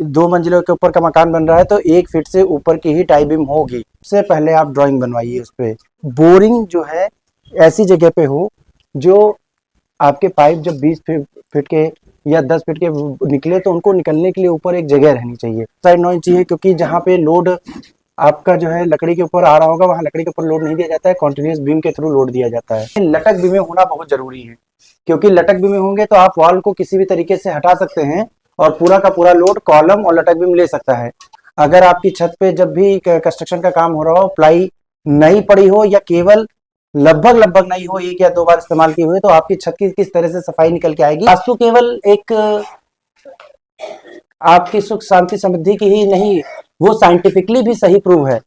2 मंजिलों के ऊपर का मकान बन रहा है तो 1 फीट से ऊपर की ही टाई बीम होगी। सबसे पहले आप ड्राइंग बनवाइए उस पे। बोरिंग जो है ऐसी जगह पे हो जो आपके पाइप जब 20 फीट के या 10 फीट के निकले तो उनको निकलने के लिए ऊपर एक जगह रहनी चाहिए। साइड 9 इंची है क्योंकि जहाँ पे लोड आपका जो है लकड़ी के ऊपर आ रहा होगा वहाँ लकड़ी के ऊपर लोड नहीं दिया जाता है, कॉन्टिन्यूस बीम के थ्रू लोड दिया जाता है। लटक बीमें होना बहुत जरूरी है क्योंकि लटक बीमें होंगे तो आप वॉल को किसी भी तरीके से हटा सकते हैं और पूरा का पूरा लोड कॉलम और लटक बीम ले सकता है। अगर आपकी छत पे जब भी कंस्ट्रक्शन का काम हो रहा हो, प्लाई नहीं पड़ी हो या केवल लगभग नहीं हो, 1 या 2 बार इस्तेमाल की हुई, तो आपकी छत की किस तरह से सफाई निकल के आएगी। वास्तु केवल एक आपकी सुख शांति समृद्धि की ही नहीं, वो साइंटिफिकली भी सही प्रूव है।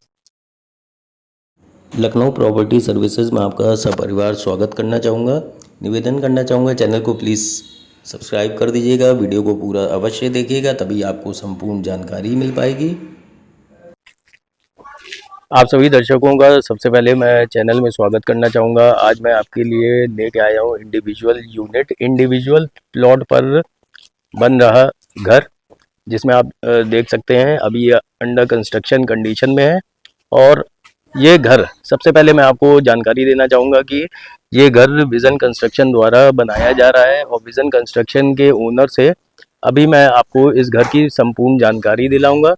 लखनऊ प्रॉपर्टी सर्विसेज में आपका सपरिवार स्वागत करना चाहूँगा। निवेदन करना चाहूँगा चैनल को प्लीज़ सब्सक्राइब कर दीजिएगा, वीडियो को पूरा अवश्य देखिएगा, तभी आपको संपूर्ण जानकारी मिल पाएगी। आप सभी दर्शकों का सबसे पहले मैं चैनल में स्वागत करना चाहूँगा। आज मैं आपके लिए लेके आया हूँ इंडिविजुअल यूनिट, इंडिविजुअल प्लॉट पर बन रहा घर, जिसमें आप देख सकते हैं अभी ये अंडर कंस्ट्रक्शन कंडीशन में है। और ये घर, सबसे पहले मैं आपको जानकारी देना चाहूँगा कि ये घर विज़न कंस्ट्रक्शन द्वारा बनाया जा रहा है और विज़न कंस्ट्रक्शन के ओनर से अभी मैं आपको इस घर की संपूर्ण जानकारी दिलाऊंगा।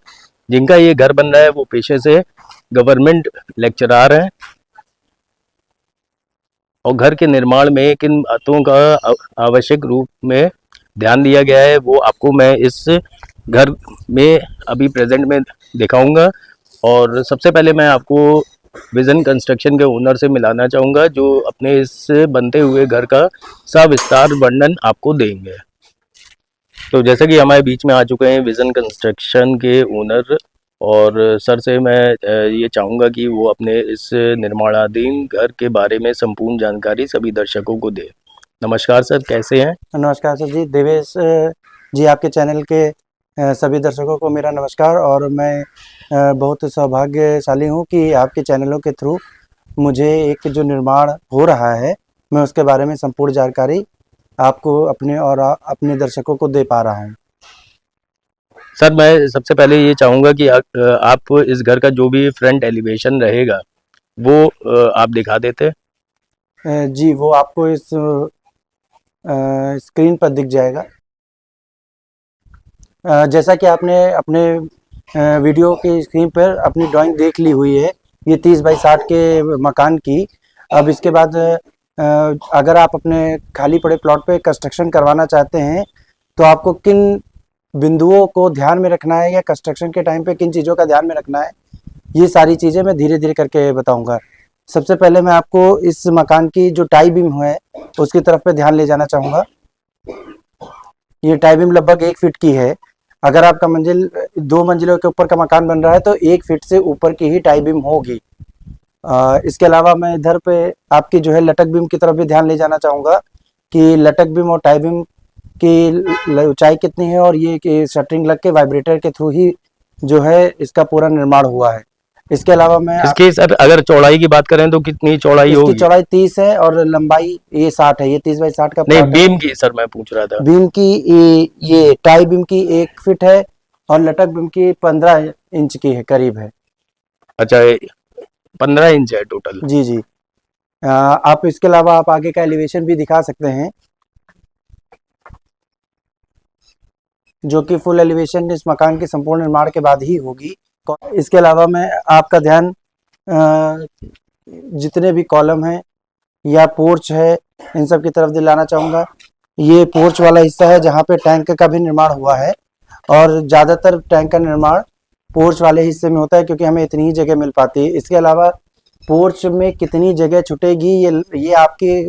जिनका ये घर बन रहा है वो पेशे से गवर्नमेंट लेक्चरार हैं और घर के निर्माण में किन बातों का आवश्यक रूप में ध्यान दिया गया है वो आपको मैं इस घर में अभी प्रेजेंट में दिखाऊंगा। और सबसे पहले मैं आपको विज़न कंस्ट्रक्शन के ओनर से मिलाना चाहूँगा जो अपने इस बनते हुए घर का सविस्तार वर्णन आपको देंगे। तो जैसे कि हमारे बीच में आ चुके हैं विज़न कंस्ट्रक्शन के ओनर, और सर से मैं ये चाहूँगा कि वो अपने इस निर्माणाधीन घर के बारे में संपूर्ण जानकारी सभी दर्शकों को दे। नमस्कार सर, कैसे हैं? नमस्कार सर जी, देवेश जी, आपके चैनल के सभी दर्शकों को मेरा नमस्कार। और मैं बहुत सौभाग्यशाली हूँ कि आपके चैनलों के थ्रू मुझे एक जो निर्माण हो रहा है मैं उसके बारे में संपूर्ण जानकारी आपको अपने और अपने दर्शकों को दे पा रहा हूँ। सर मैं सबसे पहले ये चाहूँगा कि आप इस घर का जो भी फ्रंट एलिवेशन रहेगा वो आप दिखा देते। जी, वो आपको इस स्क्रीन पर दिख जाएगा। जैसा कि आपने अपने वीडियो के स्क्रीन पर अपनी ड्राइंग देख ली हुई है, ये 30 बाई 60 के मकान की। अब इसके बाद अगर आप अपने खाली पड़े प्लॉट पे कंस्ट्रक्शन करवाना चाहते हैं तो आपको किन बिंदुओं को ध्यान में रखना है या कंस्ट्रक्शन के टाइम पे किन चीज़ों का ध्यान में रखना है, ये सारी चीज़ें मैं धीरे धीरे करके बताऊंगा। सबसे पहले मैं आपको इस मकान की जो टाई बीम है उसकी तरफ पे ध्यान ले जाना चाहूँगा। ये टाई बीम लगभग 1 फीट की है। अगर आपका 2 मंजिलों के ऊपर का मकान बन रहा है तो 1 फीट से ऊपर की ही टाई बीम होगी। इसके अलावा मैं इधर पे आपकी जो है लटक बीम की तरफ भी ध्यान ले जाना चाहूँगा कि लटक बीम और टाई बीम की ऊंचाई कितनी है, और ये कि शटरिंग लग के वाइब्रेटर के थ्रू ही जो है इसका पूरा निर्माण हुआ है। इसके अलावा मैं इसकी सर अगर चौड़ाई की बात करें तो कितनी चौड़ाई होगी? इसकी चौड़ाई 30 है और लंबाई ये 60 है। ये 30 बाई 60 का नहीं, प्लॉट बीम की सर मैं पूछ रहा था। बीम की ये टाई बीम की 1 फीट है और लटक बीम की 15 इंच की है, करीब है। अच्छा, 15 इंच है टोटल। जी जी। आप इसके अलावा आप आगे का एलिवेशन भी दिखा सकते हैं, जो कि फुल एलिवेशन इस मकान के संपूर्ण निर्माण के बाद ही होगी। इसके अलावा मैं आपका ध्यान जितने भी कॉलम हैं या पोर्च है इन सब की तरफ दिलाना चाहूँगा। ये पोर्च वाला हिस्सा है जहाँ पे टैंक का भी निर्माण हुआ है, और ज़्यादातर टैंक का निर्माण पोर्च वाले हिस्से में होता है क्योंकि हमें इतनी ही जगह मिल पाती है। इसके अलावा पोर्च में कितनी जगह छूटेगी ये आपके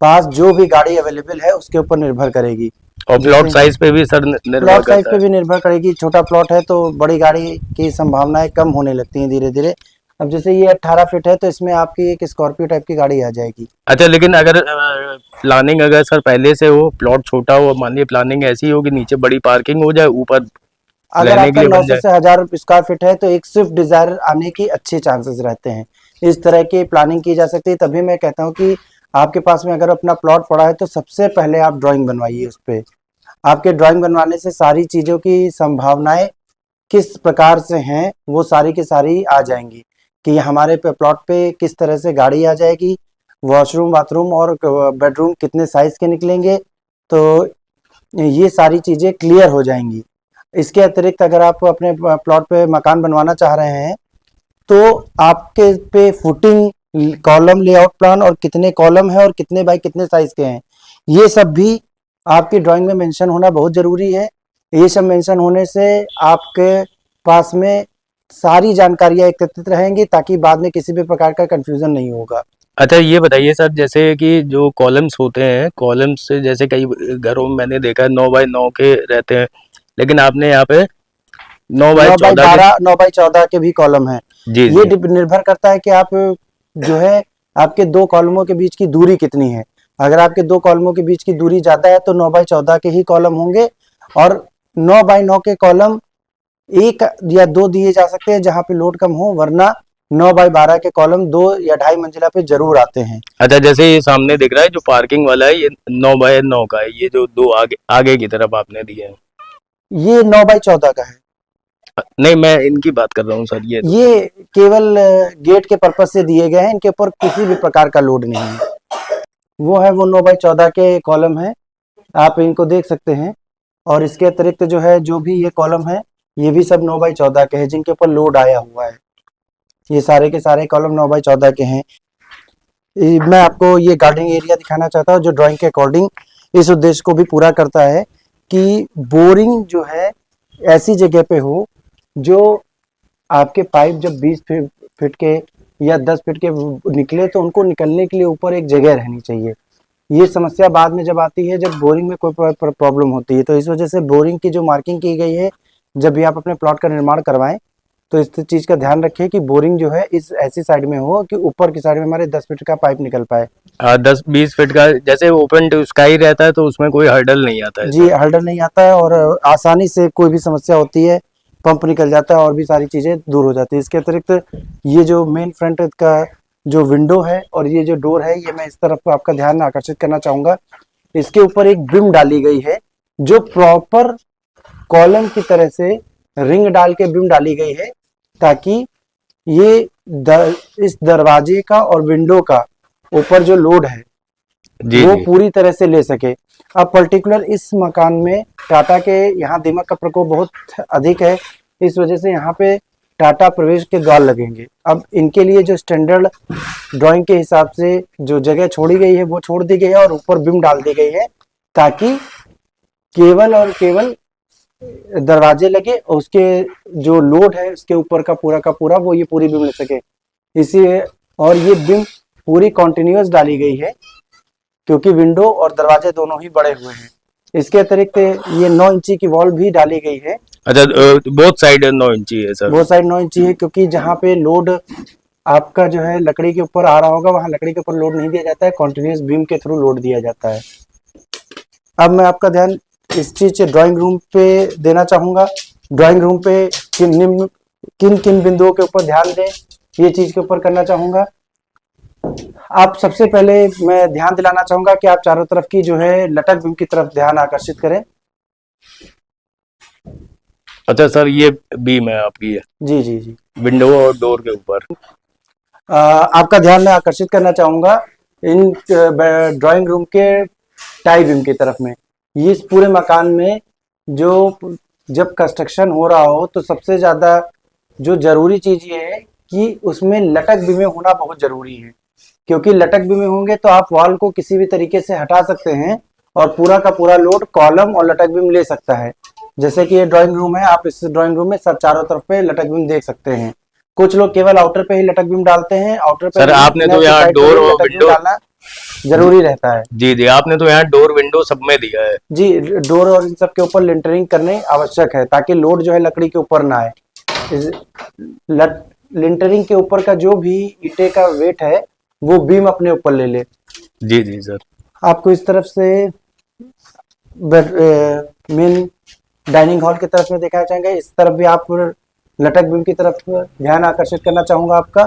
पास जो भी गाड़ी अवेलेबल है उसके ऊपर निर्भर करेगी। और प्लॉट साइज पे भी सर निर्भर प्लॉट साइज करता पे है। भी निर्भर करेगी। छोटा प्लॉट है तो बड़ी गाड़ी की संभावनाएं कम होने लगती हैं धीरे धीरे। अब जैसे ये 18 फीट है तो इसमें आपकी एक स्कॉर्पियो टाइप की गाड़ी आ जाएगी। अच्छा, लेकिन अगर प्लानिंग अगर सर पहले से हो, प्लॉट छोटा हो, मान लीजिए प्लानिंग ऐसी हो कि नीचे बड़ी पार्किंग हो जाए, ऊपर अगर रहने के आपका लिए बन 900 जाए। से 1000 स्क्वायर फीट है तो एक स्विफ्ट डिजायर आने की अच्छे चांसेस रहते हैं। इस तरह की प्लानिंग की जा सकती है। तभी मैं कहता हूँ कि आपके पास में अगर अपना प्लॉट पड़ा है तो सबसे पहले आप ड्राइंग बनवाइए उस पर। आपके ड्राइंग बनवाने से सारी चीज़ों की संभावनाएं किस प्रकार से हैं वो सारी की सारी आ जाएंगी कि हमारे पे प्लॉट पे किस तरह से गाड़ी आ जाएगी, वॉशरूम बाथरूम और बेडरूम कितने साइज के निकलेंगे, तो ये सारी चीज़ें क्लियर हो जाएंगी। इसके अतिरिक्त अगर आप अपने प्लॉट पे मकान बनवाना चाह रहे हैं तो आपके पे फुटिंग कॉलम लेआउट प्लान और कितने कॉलम है और कितने बाई कितने साइज के हैं, ये सब भी आपकी ड्राइंग में मेंशन होना बहुत ज़रूरी है। ये सब मेंशन होने से आपके पास में सारी जानकारियाँ एकत्रित रहेंगी ताकि बाद में किसी भी प्रकार का कंफ्यूजन नहीं होगा। अच्छा ये बताइए सर, जैसे कि जो कॉलम्स होते हैं, कॉलम्स जैसे कई घरों में मैंने देखा है 9 बाय 9 के रहते हैं, लेकिन आपने यहाँ पे 9 बाय 14 के। 9 बाई 14 के भी कॉलम है। जी ये जी। निर्भर करता है कि आप जो है आपके दो कॉलमों के बीच की दूरी कितनी है। अगर आपके दो कॉलमों के बीच की दूरी ज्यादा है तो 9 बाई 14 के ही कॉलम होंगे, और 9 बाई 9 के कॉलम एक या दो दिए जा सकते हैं जहां पे लोड कम हो, वरना 9 बाई 12 के कॉलम 2 या 2.5 मंजिला पे जरूर आते हैं। अच्छा, जैसे ये सामने दिख रहा है जो पार्किंग वाला है, ये 9 बाय 9 का है, ये जो दो आगे आगे की तरफ आपने दिए हैं। ये 9 बाई 14 का है। नहीं, मैं इनकी बात कर रहा हूँ सर, ये केवल गेट के पर्पज से दिए गए हैं, इनके ऊपर किसी भी प्रकार का लोड नहीं है। वो 9 बाई 14 के कॉलम है, आप इनको देख सकते हैं। और इसके अतिरिक्त जो है जो भी ये कॉलम है ये भी सब 9 बाई 14 के हैं जिनके ऊपर लोड आया हुआ है। ये सारे के सारे कॉलम 9 बाई 14 के हैं। मैं आपको ये गार्डनिंग एरिया दिखाना चाहता हूँ जो ड्राइंग के अकॉर्डिंग इस उद्देश्य को भी पूरा करता है कि बोरिंग जो है ऐसी जगह पे हो जो आपके पाइप जब 20 फीट के या 10 फीट के निकले तो उनको निकलने के लिए ऊपर एक जगह रहनी चाहिए। ये समस्या बाद में जब आती है जब बोरिंग में कोई प्रॉब्लम होती है, तो इस वजह से बोरिंग की जो मार्किंग की गई है जब भी आप अपने प्लॉट का निर्माण करवाएं तो इस चीज़ का ध्यान रखिए कि बोरिंग जो है इस ऐसी साइड में हो कि ऊपर की साइड में हमारे 10 फीट का पाइप निकल पाए। 10-20 फीट का जैसे ओपन टू स्काई रहता है तो उसमें कोई हर्डल नहीं आता है जी, सर। हर्डल नहीं आता है और आसानी से कोई भी समस्या होती है पंप निकल जाता है और भी सारी चीज़ें दूर हो जाती है। इसके अतिरिक्त ये जो मेन फ्रंट का जो विंडो है और ये जो डोर है, ये मैं इस तरफ आपका ध्यान आकर्षित करना चाहूँगा। इसके ऊपर एक बिम डाली गई है जो प्रॉपर कॉलम की तरह से रिंग डाल के बिम डाली गई है ताकि ये इस दरवाजे का और विंडो का ऊपर जो लोड है जी वो जी। पूरी तरह से ले सके। अब पर्टिकुलर इस मकान में टाटा के यहाँ दीमक का प्रकोप बहुत अधिक है, इस वजह से यहाँ पे टाटा प्रवेश के द्वार लगेंगे। अब इनके लिए जो स्टैंडर्ड ड्राइंग के हिसाब से जो जगह छोड़ी गई है वो छोड़ दी गई है और ऊपर बिम डाल दी गई है ताकि केवल और केवल दरवाजे लगे और उसके जो लोड है उसके ऊपर का पूरा वो ये पूरी बिम ले सके। इसी और ये बिम पूरी कॉन्टिन्यूअस डाली गई है क्योंकि विंडो और दरवाजे दोनों ही बड़े हुए हैं। इसके अतिरिक्त ये 9 इंची की वॉल भी डाली गई है। अच्छा, बोथ साइड 9 इंची है सर। वो साइड 9 इंची है क्योंकि जहाँ पे लोड आपका जो है लकड़ी के ऊपर आ रहा होगा वहाँ लकड़ी के ऊपर लोड नहीं दिया जाता है, कॉन्टिन्यूअस बीम के थ्रू लोड दिया जाता है। अब मैं आपका ध्यान इस चीज से ड्राइंग रूम पे देना चाहूंगा। ड्राइंग रूम पे किन किन बिंदुओं के ऊपर ध्यान दें ये चीज के ऊपर करना चाहूंगा। आप सबसे पहले मैं ध्यान दिलाना चाहूंगा कि आप चारों तरफ की जो है लटक बीम की तरफ ध्यान आकर्षित करें। अच्छा सर, ये बीम है आपकी, जी जी जी। विंडो और डोर के ऊपर। आपका ध्यान मैं आकर्षित करना चाहूंगा इन ड्राइंग रूम के टाई बीम की तरफ में। ये इस पूरे मकान में जो जब कंस्ट्रक्शन हो रहा हो तो सबसे ज्यादा जो जरूरी चीज ये है कि उसमें लटक बीमें होना बहुत जरूरी है, क्योंकि लटक बीमें होंगे तो आप वॉल को किसी भी तरीके से हटा सकते हैं और पूरा का पूरा लोड कॉलम और लटक बीम ले सकता है। जैसे कि ये ड्राइंग रूम है, आप इस ड्राइंग रूम में सब चारों तरफ पे लटक बीम देख सकते हैं। कुछ लोग केवल आउटर पे ही लटक बीम डालते हैं, आउटर पे सर आपने तो यहाँ डोर और विंडो डालना जरूरी रहता है। जी जी, आपने तो यहाँ डोर विंडो सब में दिया है। जी, डोर और इन सब के ऊपर लिंटरिंग करने आवश्यक है ताकि लोड जो है लकड़ी के ऊपर ना आए। लिंटरिंग के ऊपर का जो भी ईंटे का वेट है वो बीम अपने ऊपर ले ले। जी जी सर। आपको इस तरफ से मेन डाइनिंग हॉल की तरफ में दिखाया जाएगा। इस तरफ भी आप लटक बीम की तरफ ध्यान आकर्षित करना चाहूंगा आपका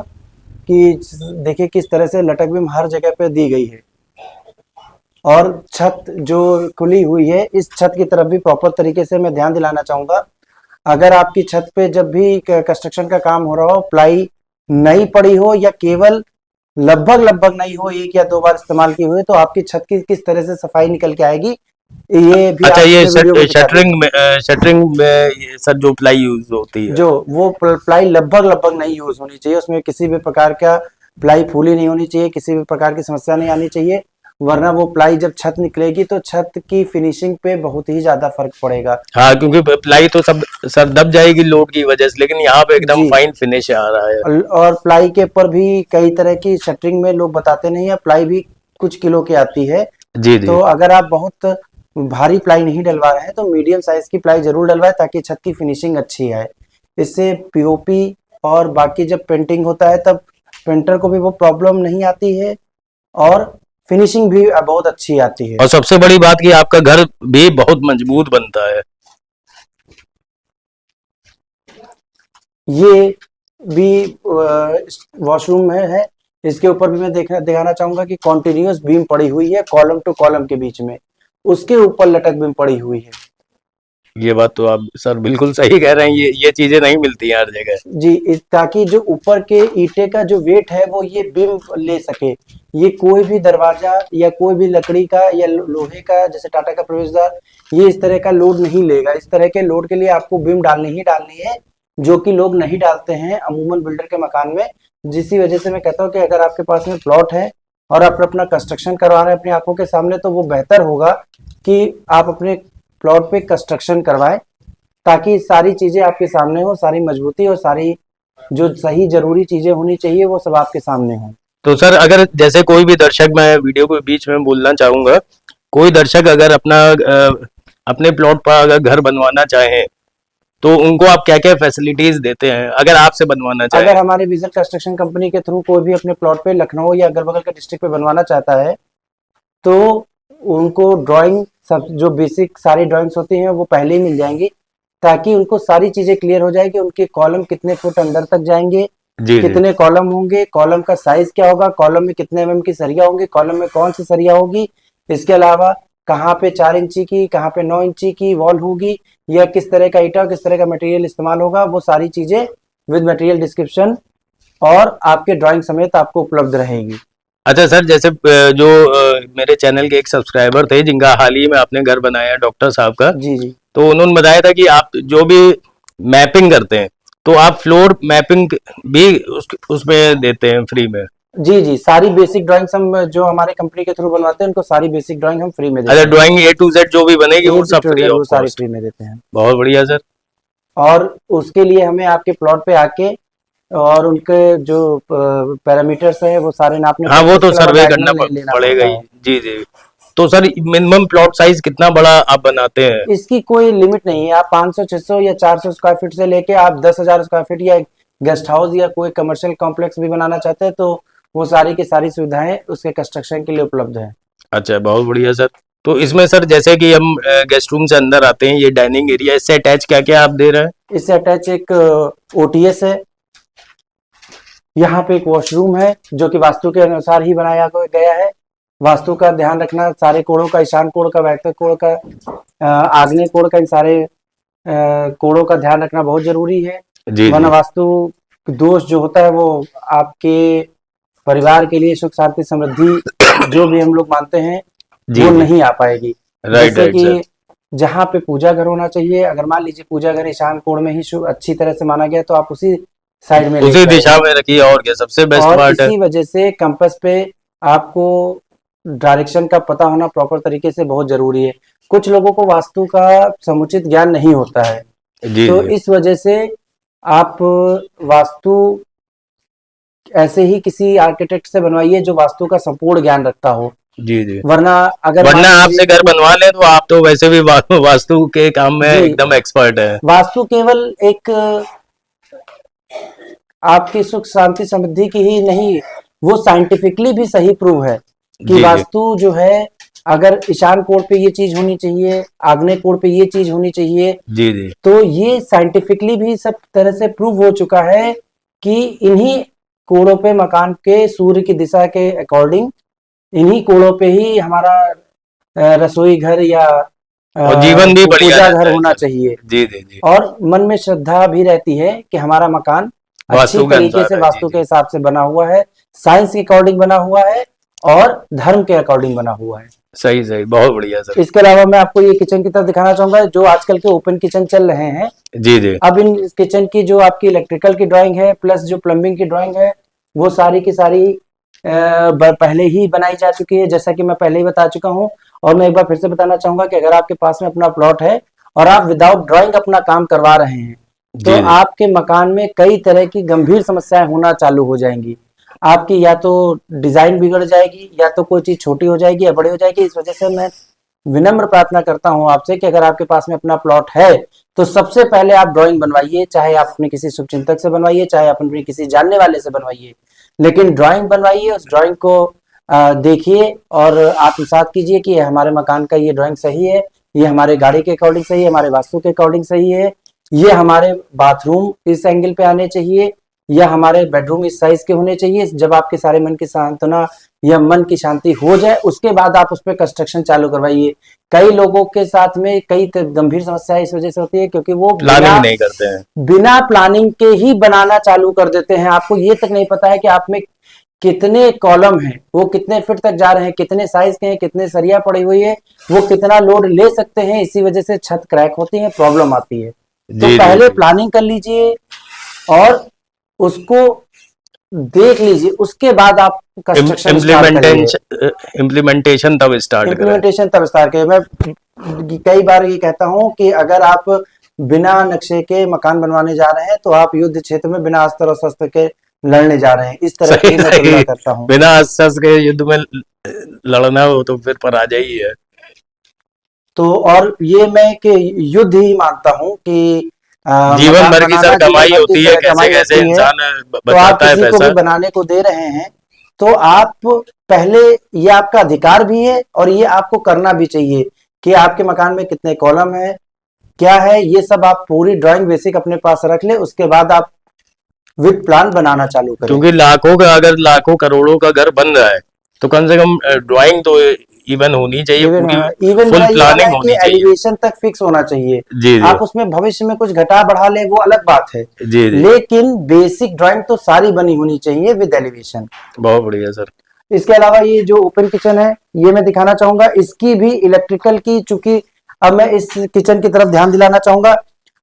कि देखिए किस तरह से लटक बीम हर जगह पे दी गई है और छत जो खुली हुई है, इस छत की तरफ भी प्रॉपर तरीके से मैं ध्यान दिलाना चाहूंगा। अगर आपकी छत पे जब भी कंस्ट्रक्शन का काम हो रहा हो, प्लाई नई पड़ी हो या केवल लगभग लगभग नई हो, 1 या 2 बार इस्तेमाल की हुई, तो आपकी छत की किस तरह से सफाई निकल के आएगी, ये भी अच्छा, आप ये अपने वीडियो में दिखा देंगे। शटरिंग में ये सर जो प्लाई यूज होती है। जो वो प्लाई लगभग लगभग नहीं यूज होनी चाहिए, उसमें किसी भी प्रकार का प्लाई फूली नहीं होनी चाहिए, किसी भी प्रकार की समस्या नहीं आनी चाहिए, वरना वो प्लाई जब छत निकलेगी तो छत की फिनिशिंग पे बहुत ही ज्यादा फर्क पड़ेगा। हाँ, क्योंकि प्लाई तो सब सर दब जाएगी लोड की वजह से, लेकिन यहाँ पे एकदम जी, फाइन फिनिश आ रहा है। और प्लाई के ऊपर भी कई तरह की शटरिंग में लोग बताते नहीं है, प्लाई भी कुछ किलो की आती है। जी जी। तो अगर आप बहुत भारी प्लाई नहीं डलवा रहे हैं तो मीडियम साइज की प्लाई जरूर डलवाएं, ताकि छत की फिनिशिंग अच्छी आए। इससे पीओपी और बाकी जब पेंटिंग होता है तब पेंटर को भी वो प्रॉब्लम नहीं आती है, और फिनिशिंग भी बहुत अच्छी आती है। और सबसे बड़ी बात कि आपका घर भी बहुत मजबूत बनता है। ये भी वॉशरूम में है, इसके ऊपर भी मैं दिखाना चाहूंगा कि कॉन्टिन्यूअस बीम पड़ी हुई है कॉलम टू कॉलम के बीच में, उसके ऊपर लटक बीम पड़ी हुई है। ये बात तो आप सर बिल्कुल सही कह रहे हैं, ये चीजें नहीं मिलती हैं हर जगह। जी, ताकि जो ऊपर के ईंटे का जो वेट है वो ये बीम ले सके। ये कोई भी दरवाजा या कोई भी लकड़ी का या लोहे का, जैसे टाटा का प्रवेशद्वार, ये इस तरह का लोड नहीं लेगा। इस तरह के लोड के लिए आपको बीम डालनी ही डालनी है, जो कि लोग नहीं डालते हैं अमूमन बिल्डर के मकान में। जिसी वजह से मैं कहता हूँ कि अगर आपके पास में प्लॉट है और आप अपना कंस्ट्रक्शन करवा रहे हैं अपनी आंखों के सामने, तो वो बेहतर होगा कि आप अपने प्लॉट पे कंस्ट्रक्शन करवाएं, ताकि सारी चीजें आपके सामने हो, सारी मजबूती और सारी जो सही जरूरी चीजें होनी चाहिए वो सब आपके सामने हो। तो सर अगर जैसे कोई भी दर्शक, मैं वीडियो के बीच में बोलना चाहूंगा, कोई दर्शक अगर अपने प्लॉट पर अगर घर बनवाना चाहे तो उनको आप क्या क्या फैसिलिटीज देते हैं अगर आपसे बनवाना चाहे? अगर हमारे विजन कंस्ट्रक्शन कंपनी के थ्रू कोई भी अपने प्लॉट पे लखनऊ या अगल बगल के डिस्ट्रिक्ट पे बनवाना चाहता है, तो उनको ड्राइंग, सब जो बेसिक सारी ड्राइंग्स होती हैं वो पहले ही मिल जाएंगी, ताकि उनको सारी चीजें क्लियर हो जाए कि उनके कॉलम कितने फुट अंदर तक जाएंगे, जी जी। कितने कॉलम होंगे, कॉलम का साइज क्या होगा, कॉलम में कितने एमएम की सरिया होंगी, कॉलम में कौन सी सरिया होगी, इसके अलावा कहाँ पे 4 इंची की, कहाँ पे 9 इंची की वॉल होगी, या किस तरह का ईटा, किस तरह का मटेरियल इस्तेमाल होगा, वो सारी चीजें विद मटेरियल डिस्क्रिप्शन और आपके ड्राइंग समेत आपको उपलब्ध रहेगी। अच्छा सर, जैसे मेरे चैनल के एक सब्सक्राइबर थे जिनका हाल ही में आपने घर बनाया डॉक्टर साहब का, जी जी तो उन्होंने बताया था कि आप जो भी मैपिंग करते हैं तो आप फ्लोर मैपिंग भी उसमें देते हैं फ्री में? जी जी, सारी बेसिक ड्राइंग्स हम जो हमारे कंपनी के थ्रू बनवाते हैं उनको सारी बेसिक ड्राइंग हम फ्री में देते अच्छा, हैं। ड्राइंग ए टू जेड जो भी बनेगी वो सब फ्री वो ऑफ सारी कॉस्ट? फ्री में देते हैं। बहुत बढ़िया सर। और उसके लिए हमें आपके प्लॉट पे आके और उनके जो पैरामीटर्स है वो सारे नापने हाँ, पड़ते वो हैं, तो इसके अलावा सर्वे करना डायग्नल लेना पड़ेगा पड़ता ही। है। जी जी। तो सर मिनिमम प्लॉट साइज कितना बड़ा आप बनाते हैं? इसकी कोई लिमिट नहीं है, आप 500, 600 या 400 स्क्वायर फीट से लेके आप 10,000 स्क्वायर फीट या गेस्ट हाउस या कोई कमर्शियल कॉम्प्लेक्स भी बनाना चाहते हैं, तो वो सारी की सारी सुविधाएं उसके कंस्ट्रक्शन के लिए उपलब्ध है। अच्छा, बहुत बढ़िया सर। तो इसमें सर जैसे कि हम गेस्ट रूम से अंदर आते हैं, ये डाइनिंग एरिया, इससे अटैच क्या क्या आप दे रहे हैं? इससे अटैच एक ओटीएस है, यहाँ पे एक वॉशरूम है जो कि वास्तु के अनुसार ही बनाया गया है। वास्तु का ध्यान रखना, सारे कोणों का, ईशान कोण का, वैदिक कोण का, आग्नेय कोण का, इन सारे कोणों का ध्यान रखना बहुत जरूरी है। जी वरना जी। वास्तु दोष जो होता है वो आपके परिवार के लिए सुख शांति समृद्धि जो भी हम लोग मानते हैं जी वो जी। नहीं आ पाएगी। राइट जैसे राइट सर। कि जहाँ पे पूजा घर होना चाहिए, अगर मान लीजिए पूजा घर ईशान कोण में ही अच्छी तरह से माना गया, तो आप उसी साइड में उसी लेके दिशा आइए। में रखिए, और क्या सबसे बेस्ट और पार्ट है। इसी वजह से कंपास पे आपको डायरेक्शन का पता होना प्रॉपर तरीके से बहुत जरूरी है। कुछ लोगों को वास्तु का समुचित ज्ञान नहीं होता है, जी तो जी। इस वजह से आप वास्तु ऐसे ही किसी आर्किटेक्ट से बनवाइए जो वास्तु का संपूर्ण ज्ञान रखता हो। जी जी। वरना अगर मान वरना लीजिए, आपसे घर बनवा ले तो आप तो वैसे भी वास्तु के काम में जी, एकदम एक्सपर्ट है। वास्तु केवल एक आपकी सुख शांति समृद्धि की ही नहीं, वो साइंटिफिकली भी सही प्रूव है कि जी जी। वास्तु जो है, अगर ईशान कोण पे ये चीज होनी चाहिए, आग्नेय कोण पे ये चीज होनी चाहिए, जी जी। तो ये साइंटिफिकली भी सब तरह से प्रूव हो चुका है कि इन्हीं कोणों पे मकान के सूर्य की दिशा के अकॉर्डिंग, इन्हीं कोणों पे ही हमारा रसोई घर या और जीवन भी बढ़िया पूजा रहता घर है होना सर। चाहिए। जी जी जी। और मन में श्रद्धा भी रहती है कि हमारा मकान अच्छी वास्तु के तरीके अनुसार से है। जी वास्तु के जी। हिसाब से बना हुआ है, साइंस के अकॉर्डिंग बना हुआ है और धर्म के अकॉर्डिंग बना हुआ है। सही सही, बहुत बढ़िया सर। इसके अलावा मैं आपको ये किचन की तरफ दिखाना चाहूंगा, जो आजकल के ओपन किचन चल रहे हैं। जी जी। अब इन किचन की जो आपकी इलेक्ट्रिकल की ड्राइंग है प्लस जो प्लम्बिंग की ड्राइंग है, वो सारी की सारी पहले ही बनाई जा चुकी है, जैसा कि मैं पहले ही बता चुका हूं। और मैं एक बार फिर से बताना चाहूंगा कि अगर आपके पास में अपना प्लॉट है और आप विदाउट ड्राइंग अपना काम करवा रहे हैं, तो जी जी। आपके मकान में कई तरह की गंभीर समस्याएं होना चालू हो जाएंगी। आपकी या तो डिजाइन बिगड़ जाएगी, या तो कोई चीज छोटी हो जाएगी या बड़ी हो जाएगी। इस वजह से मैं विनम्र प्रार्थना करता हूं आपसे कि अगर आपके पास में अपना प्लॉट है तो सबसे पहले आप ड्राइंग बनवाइए, चाहे आप अपने किसी शुभचिंतक से बनवाइए, चाहे आप अपने किसी जानने वाले से बनवाइए, लेकिन ड्राइंग बनवाइए। उस ड्राइंग को देखिए और आत्मसात कीजिए कि हमारे मकान का ये ड्राइंग सही है, ये हमारे गाड़ी के अकॉर्डिंग सही है, हमारे वास्तु के अकॉर्डिंग सही है, ये हमारे बाथरूम इस एंगल पे आने चाहिए, या हमारे बेडरूम इस साइज के होने चाहिए। जब आपके सारे मन की सांत्वना या मन की शांति हो जाए, उसके बाद आप उस पर कंस्ट्रक्शन चालू करवाइए। कई लोगों के साथ में कई गंभीर समस्याएं इस वजह से होती है क्योंकि वो प्लानिंग नहीं करते हैं। बिना प्लानिंग के ही बनाना चालू कर देते हैं। आपको ये तक नहीं पता है कि आप में कितने कॉलम हैं, वो कितने फीट तक जा रहे हैं, कितने साइज के हैं, कितने सरिया पड़ी हुई है, वो कितना लोड ले सकते हैं। इसी वजह से छत क्रैक होती है, प्रॉब्लम आती है। तो जी पहले जी। प्लानिंग कर लीजिए और उसको देख लीजिए, उसके बाद आप कंस्ट्रक्शन स्टार्ट करिए। इम्प्लीमेंटेशन तब स्टार्ट करें। इम्प्लीमेंटेशन तब स्टार्ट करिए। मैं कई बार ये कहता हूं कि अगर आप बिना नक्शे के मकान बनवाने जा रहे हैं तो आप युद्ध क्षेत्र में बिना अस्त्र और शस्त्र के लड़ने जा रहे हैं। इस तरह सही की मैं तुलना सही। करता हूं। बिना अस्त्र के युद्ध में लड़ना हो तो फिर पराजय ही है। तो और ये मैं कि युद्ध ही मानता हूं कि जीवन मकान भर की बनाना सर जीवन कमाई भर की होती है, कैसे कमाई कैसे होती है। इंसान तो आप बचाता है किसी को भी पैसा। बनाने को दे रहे हैं तो आप पहले, ये आपका अधिकार भी है और ये आपको करना भी चाहिए कि आपके मकान में कितने कॉलम है, क्या है, ये सब आप पूरी ड्राइंग बेसिक अपने पास रख ले। उसके बाद आप विद प्लान बनाना चालू करें। क्योंकि लाखों का, अगर लाखों करोड़ों का घर बन रहा है तो कम से कम ड्राइंग तो इवन होनी चाहिए, इवन पूरी इवन फुल मेरा ये मानना प्लानिंग है कि होनी चाहिए। एलिवेशन तक फिक्स होना चाहिए। जी जी। आप उसमें भविष्य में कुछ घटा बढ़ा ले वो अलग बात है, जी जी। लेकिन बेसिक ड्राइंग तो सारी बनी होनी चाहिए विद एलिवेशन। बहुत बढ़िया सर। इसके अलावा ये जो ओपन किचन है ये मैं दिखाना चाहूंगा, इसकी भी इलेक्ट्रिकल की, चूंकि अब मैं इस किचन की तरफ ध्यान दिलाना चाहूंगा।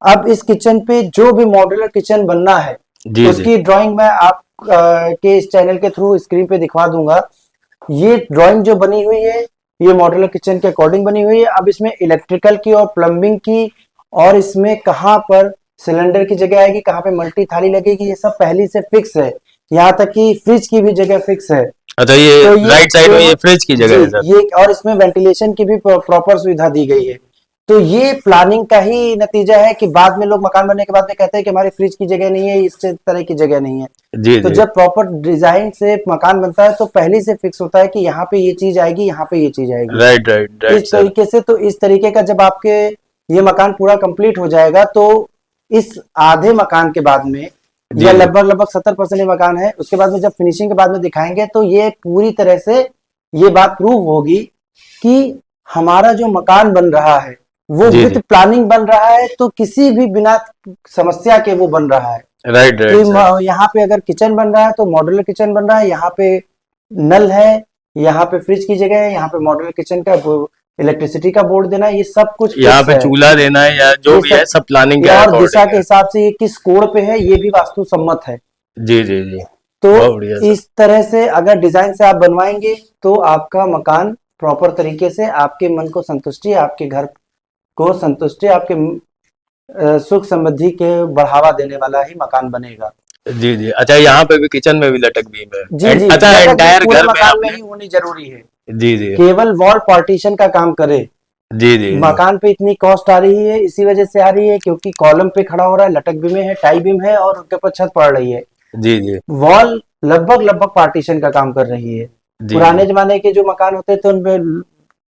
अब इस किचन पे जो भी मॉड्यूलर किचन बनना है जी जी। उसकी ड्राइंग मैं आप के इस चैनल के थ्रू स्क्रीन पे दिखवा दूंगा। ये ड्राइंग जो बनी हुई है ये मॉड्यूलर किचन के अकॉर्डिंग बनी हुई है। अब इसमें इलेक्ट्रिकल की और प्लम्बिंग की, और इसमें कहाँ पर सिलेंडर की जगह आएगी, कहाँ पे मल्टी थाली लगेगी, ये सब पहले से फिक्स है। यहाँ तक कि फ्रिज की भी जगह फिक्स है। अच्छा, ये तो राइट साइड में ये फ्रिज की जगह है सर। ये और इसमें वेंटिलेशन की भी प्रॉपर सुविधा दी गई है। तो ये प्लानिंग का ही नतीजा है कि बाद में लोग मकान बनने के बाद में कहते हैं कि हमारी फ्रिज की जगह नहीं है, इस तरह की जगह नहीं है। जी तो जी। जब प्रॉपर डिजाइन से मकान बनता है तो पहले से फिक्स होता है कि यहाँ पे ये चीज आएगी, यहाँ पे ये चीज आएगी। राइट राइट राइट इस सर। तरीके से, तो इस तरीके का जब आपके ये मकान पूरा कंप्लीट हो जाएगा तो इस आधे मकान के बाद में, जी या जी। लगभग 70% ये मकान है, उसके बाद में जब फिनिशिंग के बाद में दिखाएंगे तो ये पूरी तरह से ये बात प्रूव होगी कि हमारा जो मकान बन रहा है वो जी विद जी। प्लानिंग बन रहा है, तो किसी भी बिना समस्या के वो बन रहा है। राइट राइट कि सर। यहाँ पे अगर किचन बन रहा है तो मॉड्यूलर किचन बन रहा है, यहाँ पे नल है, यहाँ पे फ्रिज की जगह है, यहाँ पे मॉड्यूलर किचन का इलेक्ट्रिसिटी का बोर्ड देना है, ये सब कुछ यहाँ फिक्स पे है। चूल्हा देना है या जो ये भी है, सब प्लानिंग के और दिशा अकॉर्डिंग के है। हिसाब से ये किस कोण पे है ये भी वास्तु सम्मत है। जी जी जी। तो बहुत बढ़िया सर। इस तरह से अगर डिजाइन से आप बनवाएंगे तो आपका मकान प्रॉपर तरीके से आपके मन को संतुष्टि, आपके घर को संतुष्टि, आपके सुख समृद्धि के बढ़ावा देने वाला ही मकान बनेगा। जी जी। अच्छा, यहाँ पे भी किचन में भी लटक बीम है। जी जी, अच्छा, लटक भी एंटायर पूरे घर में मकान में आपने। ही होनी जरूरी है। जी जी। केवल वॉल पार्टीशन का काम करे। जी जी जी। मकान पे इतनी कॉस्ट आ रही है इसी वजह से आ रही है क्योंकि कॉलम पे खड़ा हो रहा है, लटक बीम है, टाई बीम है और उनके ऊपर छत पड़ रही है। जी जी। वॉल लगभग पार्टीशन का काम कर रही है। जी पुराने जी। जमाने के जो मकान होते थे उनपे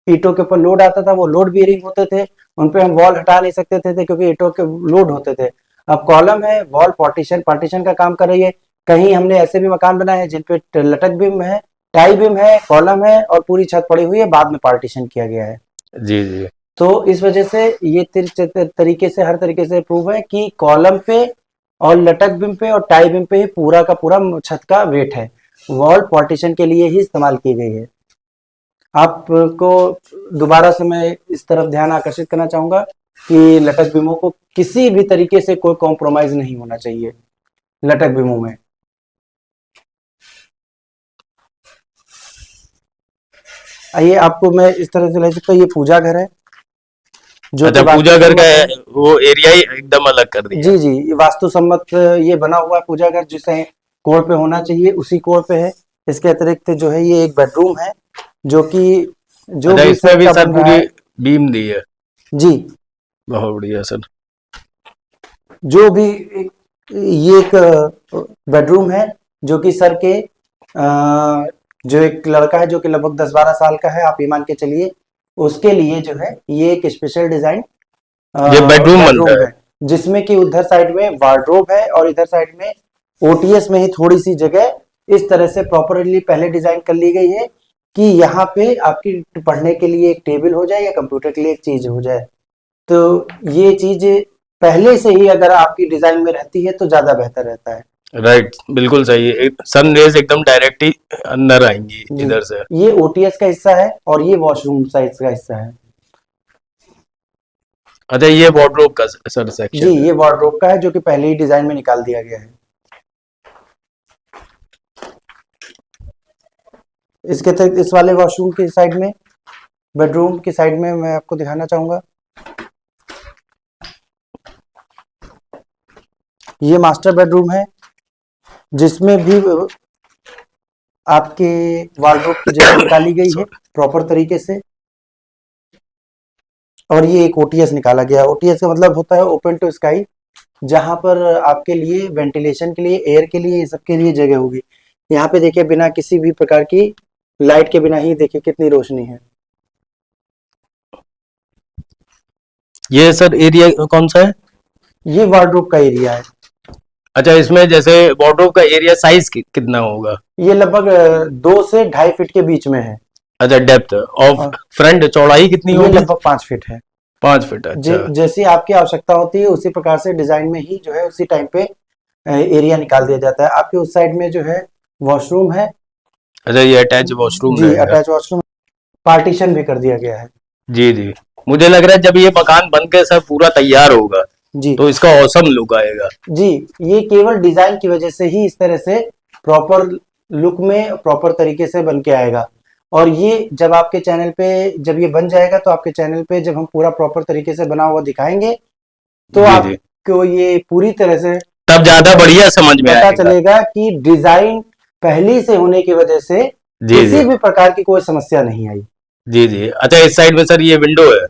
ईंटों के ऊपर लोड आता था, वो लोड बेयरिंग होते थे, उनपे हम वॉल हटा नहीं सकते थे क्योंकि ईंटों के लोड होते थे। अब कॉलम है, वॉल पार्टीशन का काम कर रही है। कहीं हमने ऐसे भी मकान बनाए हैं जिनपे लटक बीम है, टाई बीम है, कॉलम है और पूरी छत पड़ी हुई है, बाद में पार्टीशन किया गया है। जी जी। तो इस वजह से ये तरीके से हर तरीके से प्रूव है कि कॉलम पे और लटक बीम पे और टाई बीम पे ही पूरा का पूरा छत का वेट है, वॉल पार्टीशन के लिए ही इस्तेमाल की गई है। आपको दोबारा से मैं इस तरफ ध्यान आकर्षित करना चाहूंगा कि लटक बीमों को किसी भी तरीके से कोई कॉम्प्रोमाइज नहीं होना चाहिए लटक बीमों में। आइए आपको मैं इस तरह से ले सकता हूँ, ये पूजा घर है जो अच्छा, कि पूजा घर का वास्तुसम्मत है। वो एरिया ही एकदम अलग कर दिया। जी जी, ये वास्तुसम्मत ये बना हुआ है पूजा घर, जिसे कोण पे होना चाहिए उसी कोण पे है। इसके अतिरिक्त जो है ये एक बेडरूम है जो कि जो अच्छा, भी इसमें सेट भी का सर बन रहा पूरी है। बीम दी है। जी, बहुत बढ़िया सर। जो भी ये एक बेडरूम है जो कि सर के जो एक लड़का है जो कि लगभग 10-12 साल का है, आप ये मान के चलिए, उसके लिए जो है ये एक स्पेशल डिजाइन ये बेडरूम बनता बेडरूम है। है, जिसमें कि उधर साइड में वार्डरोब है और इधर साइड में ओटीएस में ही थोड़ी सी जगह इस तरह से प्रॉपरली पहले डिजाइन कर ली गई है कि यहाँ पे आपकी पढ़ने के लिए एक टेबल हो जाए या कंप्यूटर के लिए एक चीज हो जाए। तो ये चीज पहले से ही अगर आपकी डिजाइन में रहती है तो ज्यादा बेहतर रहता है। राइट, बिल्कुल सही है। सन रेज एकदम डायरेक्ट ही अंदर आएंगी जी, इधर से। ये ओटीएस का हिस्सा है और ये वॉशरूम साइज का हिस्सा है। अच्छा, ये वार्डरोब का सर जी, सेक्शन है। ये वार्डरोब का है जो कि पहले ही डिजाइन में निकाल दिया गया है। इसके तहत इस वाले वॉशरूम की साइड में, बेडरूम की साइड में मैं आपको दिखाना चाहूंगा, ये मास्टर बेडरूम है जिसमें भी आपके वार्डरोब की जगह निकाली गई है Sorry. प्रॉपर तरीके से। और ये एक ओटीएस निकाला गया है। ओटीएस का मतलब होता है ओपन टू स्काई, जहां पर आपके लिए वेंटिलेशन के लिए, एयर के लिए, सबके लिए जगह होगी। यहाँ पे देखिए बिना किसी भी प्रकार की लाइट के बिना ही देखिए कितनी रोशनी है। ये सर एरिया कौन सा है? ये वार्डरोब का एरिया है। अच्छा, इसमें जैसे वार्डरोब का एरिया साइज कितना होगा? ये लगभग 2 से 2.5 फीट के बीच में है। अच्छा, डेप्थ ऑफ और फ्रंट चौड़ाई कितनी ये होगी? लगभग 5 फीट है। 5 फीट। अच्छा। जैसी आपकी आवश्यकता होती है उसी प्रकार से डिजाइन में ही जो है उसी टाइम पे एरिया निकाल दिया जाता है। आपके उस साइड में जो है वॉशरूम है। अच्छा, ये अटैच वॉशरूम जी, रहेगा। अटैच वॉशरूम, पार्टीशन भी कर दिया गया है। जी जी। मुझे लग रहा है जब ये मकान बन के सर पूरा तैयार होगा जी तो इसका औसम लुक आएगा। जी, ये केवल डिजाइन की वजह से ही इस तरह से प्रॉपर लुक में प्रॉपर तरीके से बन के आएगा। और ये जब आपके चैनल पे जब ये बन जाएगा तो आपके चैनल पे जब हम पूरा प्रॉपर तरीके से बना हुआ दिखाएंगे तो जी जी। आपको ये पूरी तरह से तब ज्यादा बढ़िया समझ में पता आएगा। चलेगा कि डिजाइन पहली से होने की वजह से जी किसी जी। भी प्रकार की कोई समस्या नहीं आई। जी जी। अच्छा, इस साइड में सर ये विंडो है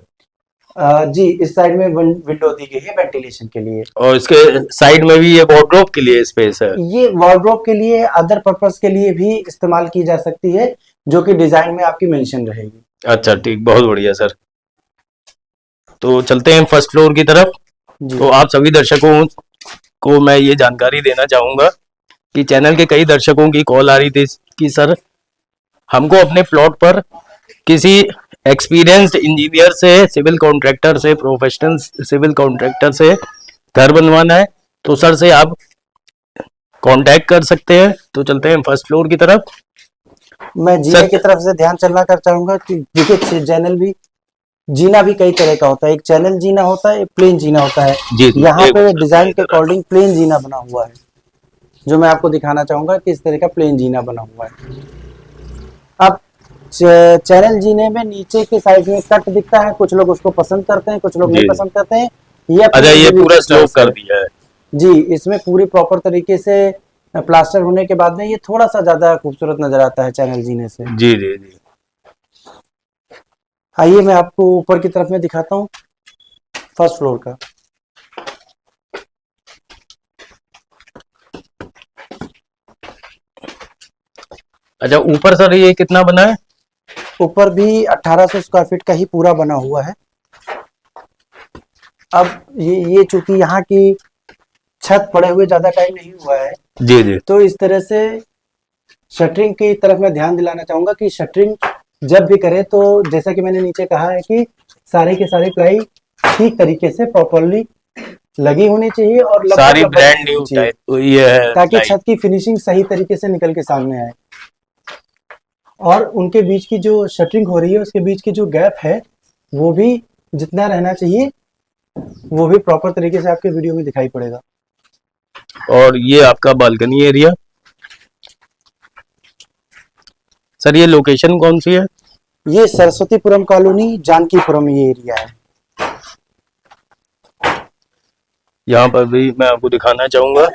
जी, इस साइड में विंडो दी गई है वेंटिलेशन के लिए। और इसके साइड में भी ये वार्डरोब के लिए स्पेस है। ये वार्डरोब के लिए, अदर पर्पस के लिए भी इस्तेमाल की जा सकती है जो कि डिजाइन में आपकी मेंशन रहेगी। अच्छा ठीक, बहुत बढ़िया सर। तो चलते हैं फर्स्ट फ्लोर की तरफ। जी तो आप सभी दर्शकों को मैं ये जानकारी देना चाहूंगा कि चैनल के कई दर्शकों की कॉल आ रही थी कि सर हमको अपने प्लॉट पर किसी एक्सपीरियंस्ड इंजीनियर से, सिविल कॉन्ट्रैक्टर से, प्रोफेशनल सिविल कॉन्ट्रैक्टर से घर बनवाना है, तो सर से आप कांटेक्ट कर सकते हैं। तो चलते हैं फर्स्ट फ्लोर की तरफ। मैं जीने सर की तरफ से ध्यान चलना कर चाहूंगा कि देखिए चैनल भी, जीना भी कई तरह का होता है। एक चैनल जीना होता है, एक प्लेन जीना होता है। जी जी, यहाँ एक पे मिनट डिजाइन के इधर। अकॉर्डिंग प्लेन जीना बना हुआ है, जो मैं आपको दिखाना चाहूंगा कि इस तरह का प्लेन जीना बना हुआ है। अब चैनल जीने में नीचे के साइड में कट दिखता है, कुछ लोग उसको पसंद करते हैं, कुछ लोग नहीं जी। पसंद करते हैं। ये अपनी अच्छा, ये पूरा individual स्लोप choice कर है। दिया है। जी, इसमें पूरी प्रॉपर तरीके से प्लास्टर होने के बाद में ये थोड़ा सा ज्यादा खूबसूरत नजर आता है चैनल जीने से। जी जी जी। आइए मैं आपको ऊपर की तरफ में दिखाता हूँ फर्स्ट फ्लोर का। अच्छा, ऊपर सर ये कितना बना है? ऊपर भी 1800 स्क्वायर फीट का ही पूरा बना हुआ है। अब ये चूंकि यहाँ की छत पड़े हुए ज्यादा टाइम नहीं हुआ है, जी जी। तो इस तरह से शटरिंग की तरफ मैं ध्यान दिलाना चाहूंगा कि शटरिंग जब भी करें तो जैसा कि मैंने नीचे कहा है कि सारी की सारी प्लाई ठीक तरीके से प्रॉपरली लगी होनी चाहिए और लगभग सारी लगभग ब्रांड होनी न्यू चाहिए, टाइप ये है ताकि लाइट। छत की फिनिशिंग सही तरीके से निकल के सामने आए। और उनके बीच की जो शटरिंग हो रही है उसके बीच की जो गैप है वो भी जितना रहना चाहिए वो भी प्रॉपर तरीके से आपके वीडियो में दिखाई पड़ेगा। और ये आपका बालकनी एरिया। सर ये लोकेशन कौन सी है? ये सरस्वतीपुरम कॉलोनी, जानकीपुरम ये एरिया है। यहाँ पर भी मैं आपको दिखाना चाहूंगा,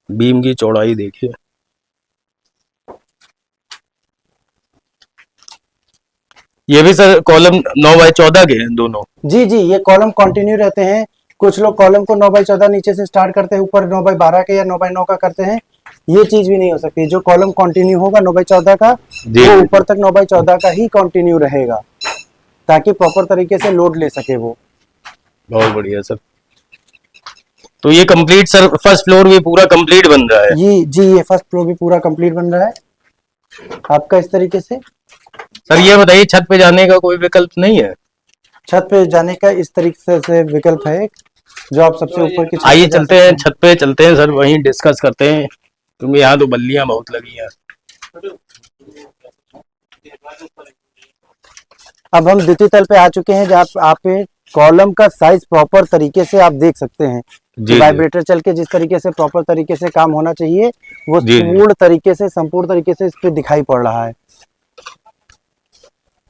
बीम की चौड़ाई देखिए। ये भी सर कॉलम 9x14 के हैं दोनों। जी जी, ये कॉलम कंटिन्यू रहते हैं। कुछ लोग कॉलम को 9x14 नीचे से स्टार्ट करते हैं, ऊपर 9x12 के या 9x9 का करते हैं। ये चीज भी नहीं हो सकती। जो कॉलम कंटिन्यू होगा 9x14 का जी। वो ऊपर तक 9x14 का ही कंटिन्यू रहेगा, ताकि प्रॉपर तरीके से लोड ले सके वो। बहुत बढ़िया सर। तो ये कंप्लीट सर फर्स्ट फ्लोर भी पूरा कंप्लीट बन रहा है? जी जी, ये फर्स्ट फ्लोर भी पूरा कंप्लीट बन रहा है आपका इस तरीके से। सर ये बताइए छत पे जाने का कोई विकल्प नहीं है? छत पे जाने का इस तरीके से विकल्प है जो आप सबसे ऊपर की छत आइए पे जा चलते सकते हैं, छत पे चलते हैं सर, वहीं डिस्कस करते हैं, क्योंकि यहाँ तो बल्लियां बहुत लगी हैं। अब हम द्वितीय तल पे आ चुके हैं जहाँ आप कॉलम का साइज प्रॉपर तरीके से आप देख सकते हैं। जी, वाइब्रेटर चल के जिस तरीके से प्रॉपर तरीके से काम होना चाहिए वो जी, जी। पूर्ण तरीके से संपूर्ण तरीके से इस पे दिखाई पड़ रहा है।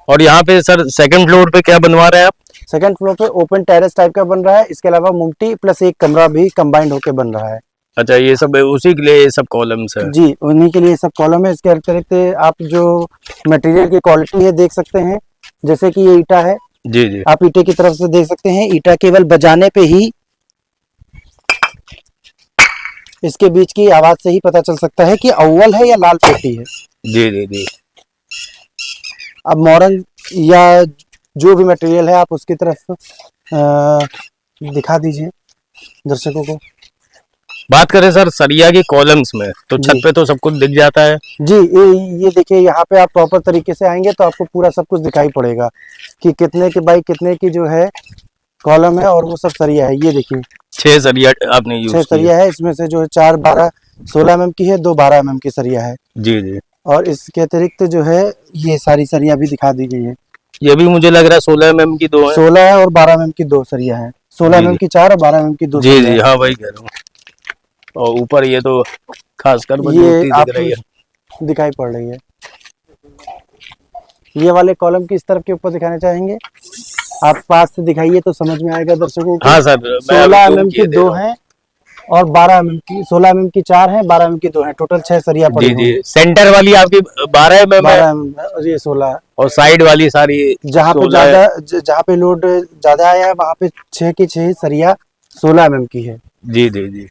और यहाँ पे सर सेकंड फ्लोर पे क्या बनवा रहे हैं आप? सेकंड फ्लोर पे ओपन टेरेस टाइप का बन रहा है। इसके अलावा मुमटी प्लस एक कमरा भी कंबाइंड होके बन रहा है। अच्छा, ये सब उसी के लिए ये सब कॉलम्स है? जी, उन्हीं के लिए सब कॉलम है। इसके अतिरिक्त आप जो मटेरियल की क्वालिटी है देख सकते हैं, जैसे कि ये ईटा है, जी जी। आप ईटे की तरफ से देख सकते हैं। ईटा केवल बजाने पे ही इसके बीच की आवाज से ही पता चल सकता है कि अव्वल है या लाल पेटी है। जी जी जी। अब मोरंग या जो भी मटेरियल है आप उसकी तरफ दिखा दीजिए दर्शकों को। बात करें सर सरिया की कॉलम्स में, तो छत जी। पे तो सब कुछ दिख जाता है। जी, ये देखिए, यहाँ पे आप प्रॉपर तरीके से आएंगे तो आपको पूरा सब कुछ दिखाई पड़ेगा कि कितने के बाई कितने की जो है कॉलम है और वो सब सरिया है। ये देखिए 6 सरिया आपने 6 यूज किया? सरिया है। इसमें से जो है 4 12 16 mm की है, 2 12 mm की सरिया है। जी जी। और इसके अतिरिक्त जो है ये सारी सरिया भी दिखा दी गई है। ये भी मुझे लग रहा है 16 mm की 2 है। 16 है और 12 mm की 2 सरिया है। 16 जी, mm जी। की 4 और 12 mm की 2 जी सरिया जी, है। हाँ वही कह रहा हूँ। और ऊपर ये तो खासकर ये मजबूती आप दिख रही है। दिखाई पड़ रही है। ये वाले कॉलम किस तरफ के ऊपर दिखाना चाहेंगे? आप पास से दिखाइए तो समझ में आएगा दर्शकों को। हाँ सर, मैं 16 अभी mm की दे 2 रहा हूँ। है और 12 mm की 16 mm की 4 है, 12 mm की 2 है। टोटल 6 सरिया पड़ी जी हुई जी। सेंटर वाली आपकी 12 mm है 12 mm है और ये 16 है। और साइड वाली सारी जहाँ पे 16 है। जहाँ पे लोड ज्यादा आया है वहाँ पे 6 की 6 सरिया 16 mm की है। जी जी जी।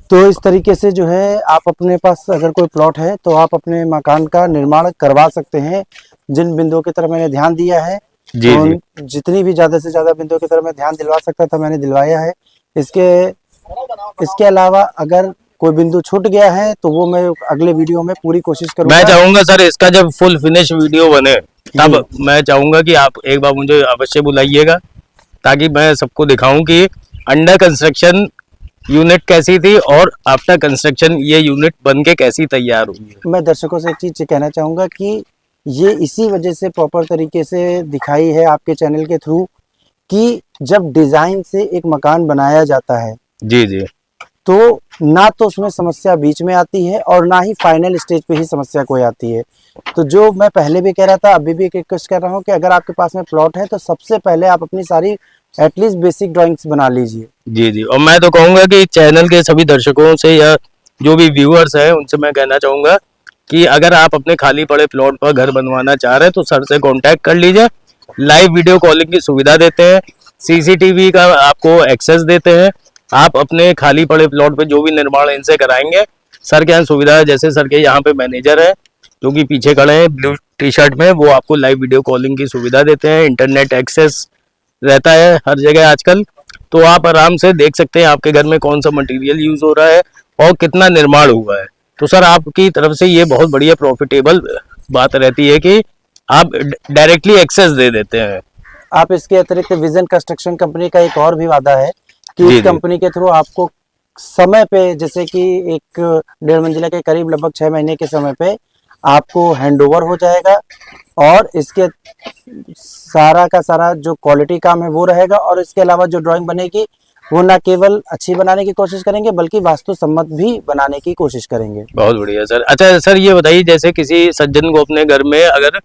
तो इस तरीके से जो है आप अपने पास अगर कोई प्लॉट है तो आप अपने मकान का निर्माण करवा सकते हैं। जिन बिंदुओं की तरफ मैंने ध्यान दिया है, जी तो जी। जितनी भी ज्यादा से ज्यादा बिंदुओं की तरफ मैं ध्यान दिलवा सकता था मैंने दिलवाया है। इसके अलावा अगर कोई बिंदु छूट गया है तो वो मैं अगले वीडियो में पूरी कोशिश मैं करूंगा। चाहूंगा सर इसका जब फुल फिनिश वीडियो बने तब मैं चाहूंगा कि आप एक बार मुझे अवश्य बुलाइएगा, ताकि मैं सबको दिखाऊं कि अंडर कंस्ट्रक्शन यूनिट कैसी थी और आफ्टर कंस्ट्रक्शन ये यूनिट बन के कैसी तैयार हुई है। मैं दर्शकों से एक चीज कहना चाहूंगा कि ये इसी वजह से प्रॉपर तरीके से दिखाई है आपके चैनल के थ्रू कि जब डिजाइन से एक मकान बनाया जाता है जी जी। तो ना तो उसमें समस्या बीच में आती है और ना ही फाइनल स्टेज पे ही समस्या कोई आती है। तो जो मैं पहले भी कह रहा था, अभी भी एक रिक्वेस्ट कर रहा हूँ कि अगर आपके पास में प्लॉट है तो सबसे पहले आप अपनी सारी एटलीस्ट बेसिक ड्राइंग्स बना लीजिए। जी जी। और मैं तो कहूंगा कि चैनल के सभी दर्शकों से या जो भी व्यूअर्स हैं उनसे मैं कहना चाहूंगा कि अगर आप अपने खाली पड़े प्लॉट पर घर बनवाना चाह रहे हैं तो सर से कांटेक्ट कर लीजिए। लाइव वीडियो कॉलिंग की सुविधा देते हैं, सीसीटीवी का आपको एक्सेस देते हैं। आप अपने खाली पड़े प्लॉट पे जो भी निर्माण इनसे कराएंगे, सर के यहाँ सुविधा है। जैसे सर के यहाँ पे मैनेजर है जो कि पीछे खड़े हैं ब्लू टी शर्ट में, वो आपको लाइव वीडियो कॉलिंग की सुविधा देते हैं। इंटरनेट एक्सेस रहता है हर जगह आजकल, तो आप आराम से देख सकते हैं आपके घर में कौन सा मटेरियल यूज हो रहा है और कितना निर्माण हुआ है। तो सर आपकी तरफ से ये बहुत बढ़िया प्रॉफिटेबल बात रहती है कि आप डायरेक्टली एक्सेस दे देते हैं। आप इसके अतिरिक्त विजन कंस्ट्रक्शन कंपनी का एक और भी वादा है कि जी, इस जी। कंपनी के थ्रू आपको समय पे, जैसे कि एक 1.5 मंजिला के करीब लगभग 6 महीने के समय पे आपको हैंडओवर हो जाएगा, और इसके सारा का सारा जो क्वालिटी काम है वो रहेगा, और इसके अलावा जो ड्राइंग बनेगी वो ना केवल अच्छी बनाने की कोशिश करेंगे बल्कि वास्तु सम्मत भी बनाने की कोशिश करेंगे। बहुत बढ़िया सर। अच्छा सर ये बताइए, जैसे किसी सज्जन को अपने घर में अगर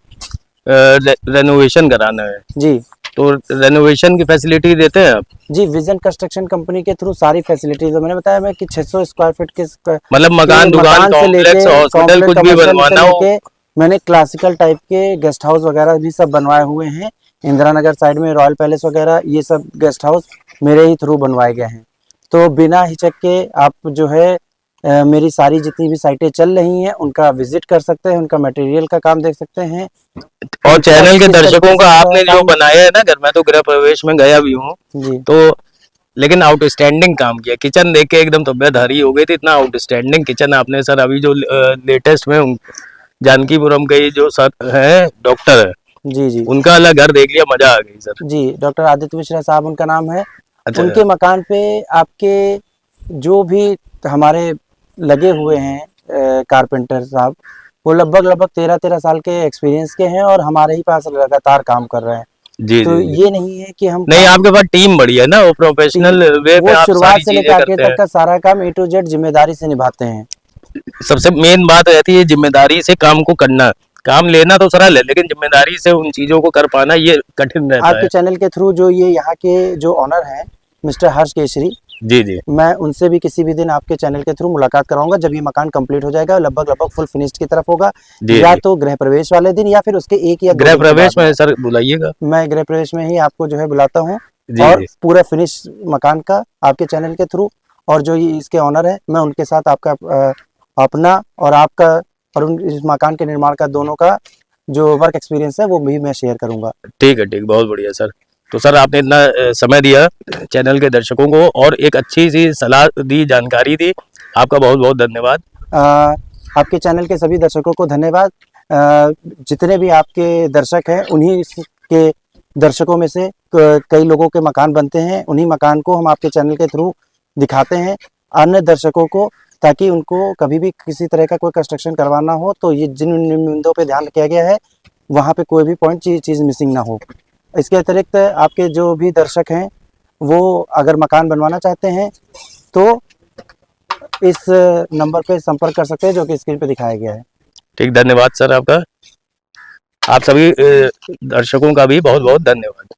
रेनोवेशन कराना है जी तो रेनोवेशन की फैसिलिटी देते हैं आप? जी, विजन कंस्ट्रक्शन कंपनी के थ्रू सारी फैसिलिटीज, मैंने बताया मैं कि 600 स्क्वायर फीट के मतलब मकान, दुकान, से लेके कॉम्प्लेक्स, हॉस्पिटल कॉम्प्लेक्स कुछ भी कमर्शियल बनवाना से हो? लेके मैंने क्लासिकल टाइप के गेस्ट हाउस वगैरह भी सब बनवाए हुए हैं। इंदिरा नगर साइड में रॉयल पैलेस वगैरह, ये सब गेस्ट हाउस मेरे ही थ्रू बनवाए गए हैं। तो बिना हिचक के आप जो है मेरी सारी जितनी भी साइटें चल रही हैं उनका विजिट कर सकते हैं, उनका मटेरियल का काम देख सकते हैं। और चैनल के किस तरीके दर्शकों से का होता है आपने जो काम। बनाया है ना घर में, तो गृह प्रवेश में गया भी हूँ जी तो, लेकिन आउटस्टैंडिंग काम किया। किचन देख के एकदम तबियत हरी हो गई थी, इतना आउटस्टैंडिंग किचन आपने सर। अभी जो लेटेस्ट में जानकीपुरम के जो सर हैं डॉक्टर है, जी जी उनका अलग घर देख लिया, मजा आ गई सर। जी, डॉक्टर आदित्य मिश्रा साहब उनका नाम है। अच्छा उनके मकान पे आपके जो भी हमारे लगे हुए हैं कारपेंटर साहब, वो लगभग 13 साल के एक्सपीरियंस के हैं और हमारे ही पास लगातार काम कर रहे हैं। जी तो जी जी। ये नहीं है कि हम नहीं, आपके पास टीम बढ़िया है ना, वो प्रोफेशनल वे में वो आप शुरुआत सारी से लेकर चीजें आगे करते तक हैं। का सारा काम A to Z जिम्मेदारी से निभाते हैं। सबसे मेन बात रहती है जिम्मेदारी से काम को करना। काम लेना तो सरल है, लेकिन जिम्मेदारी से उन चीजों को कर पाना ये कठिन रहता आपके है। चैनल के थ्रू जो ये यहाँ के जो ऑनर हैं मिस्टर हर्ष केसरी, जी जी मैं उनसे भी किसी भी दिन आपके चैनल के थ्रू मुलाकात कराऊंगा जब ये मकान कंप्लीट हो जाएगा, लगभग फुल फिनिश्ड की तरफ होगा, जी या जी। तो गृह प्रवेश वाले दिन या फिर उसके एक या 2 गृह दिन के प्रवेश बाद में सर बुलाइएगा। मैं गृह प्रवेश में ही आपको जो है बुलाता हूँ, जी और जी पूरा फिनिश मकान का आपके चैनल के थ्रू, और जो ये इसके ऑनर है मैं उनके साथ आपका अपना और आपका और इस मकान के निर्माण का दोनों का जो वर्क एक्सपीरियंस है वो भी मैं शेयर करूंगा। ठीक है, ठीक, बहुत बढ़िया सर। तो सर आपने इतना समय दिया चैनल के दर्शकों को और एक अच्छी सी सलाह दी, जानकारी दी, आपका बहुत बहुत धन्यवाद। आपके चैनल के सभी दर्शकों को धन्यवाद। जितने भी आपके दर्शक हैं उन्हीं के दर्शकों में से कई लोगों के मकान बनते हैं, उन्हीं मकान को हम आपके चैनल के थ्रू दिखाते हैं अन्य दर्शकों को, ताकि उनको कभी भी किसी तरह का कोई कंस्ट्रक्शन करवाना हो तो ये जिन बिंदुओं पे ध्यान किया गया है वहाँ पे कोई भी पॉइंट चीज़ मिसिंग ना हो। इसके अतिरिक्त आपके जो भी दर्शक हैं वो अगर मकान बनवाना चाहते हैं तो इस नंबर पे संपर्क कर सकते हैं जो कि स्क्रीन पे दिखाया गया है। ठीक, धन्यवाद सर आपका। आप सभी दर्शकों का भी बहुत बहुत धन्यवाद।